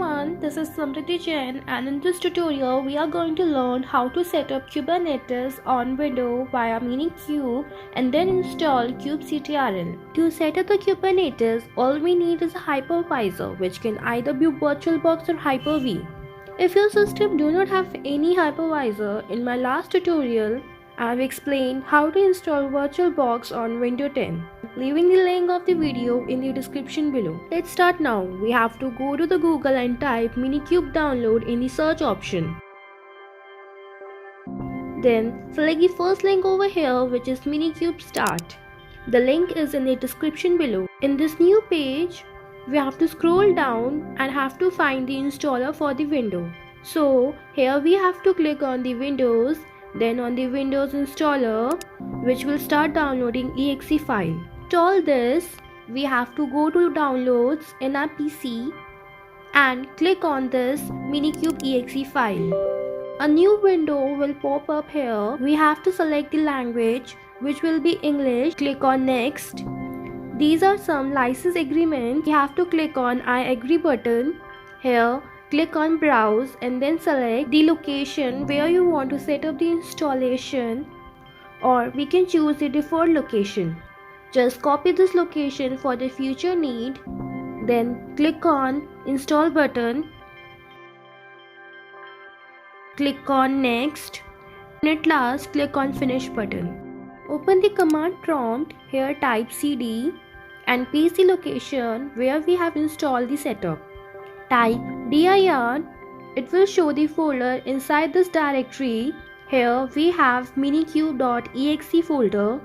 everyone, this is Samriddhi Jain, and in this tutorial we are going to learn how to set up Kubernetes on Windows via Minikube and then install kubectl. To set up the Kubernetes, all we need is a hypervisor, which can either be VirtualBox or Hyper-V. If your system do not have any hypervisor, in my last tutorial I have explained how to install VirtualBox on Windows 10, leaving the link of the video in the description below. Let's start now. We have to go to the Google and type Minikube download in the search option. Then select the first link over here, which is Minikube Start. The link is in the description below. In this new page, we have to scroll down and have to find the installer for the window. So here we have to click on the Windows, then on the Windows installer, which will start downloading exe file. To install this, we have to go to downloads in our PC and click on this Minikube exe file. A new window will pop up here. We have to select the language, which will be English. Click on next. These are some license agreements. We have to click on I agree button. Here, click on browse and then select the location where you want to set up the installation, or we can choose the default location. Just copy this location for the future need, then click on install button, click on next, and at last click on finish button. Open the command prompt. Here type cd and paste the location where we have installed the setup. Type dir, it will show the folder inside this directory. Here we have minikube.exe folder.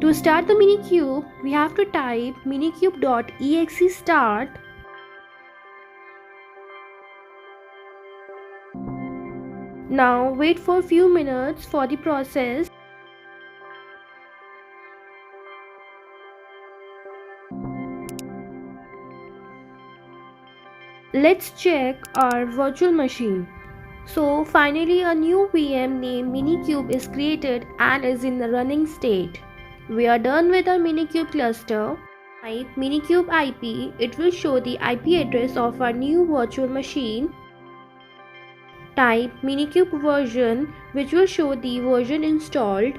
To start the Minikube, we have to type minikube.exe start. Now wait for a few minutes for the process. Let's check our virtual machine. So finally a new VM named Minikube is created and is in the running state. We are done with our Minikube cluster. Type Minikube IP, it will show the IP address of our new virtual machine. Type Minikube version, which will show the version installed.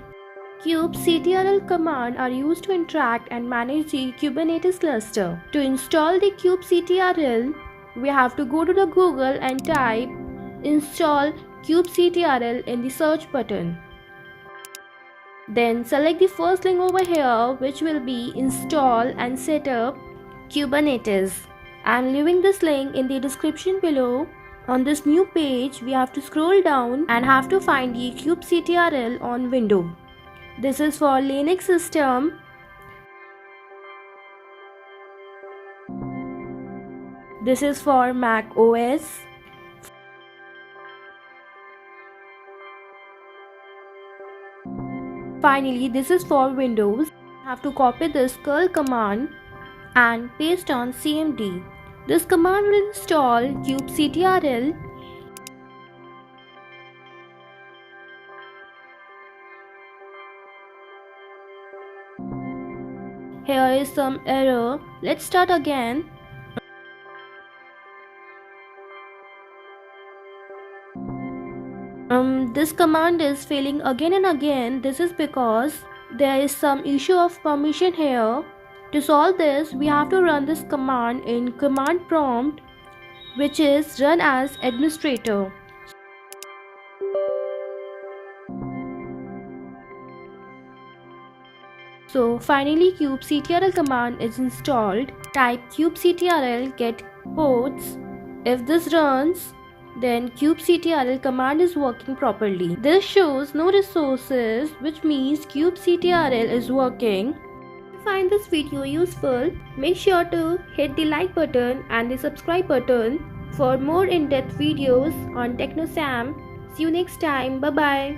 Kubectl command are used to interact and manage the Kubernetes cluster. To install the Kubectl, we have to go to the Google and type install Kubectl in the search button. Then select the first link over here, which will be install and set up Kubernetes. I am leaving this link in the description below. On this new page, we have to scroll down and have to find the Kubectl on Windows. This is for Linux system. This is for Mac OS. Finally, this is for Windows. I have to copy this curl command and paste on cmd. This command will install kubectl. Here is some error. Let's start again. This command is failing again and again. This is because there is some issue of permission here. To solve this, we have to run this command in command prompt, which is run as administrator. So finally kubectl command is installed. Type kubectl get ports. If this runs, then kubectl command is working properly. This shows no resources, which means kubectl is working. If you find this video useful, make sure to hit the like button and the subscribe button for more in-depth videos on TechnoSam. See you next time. Bye bye.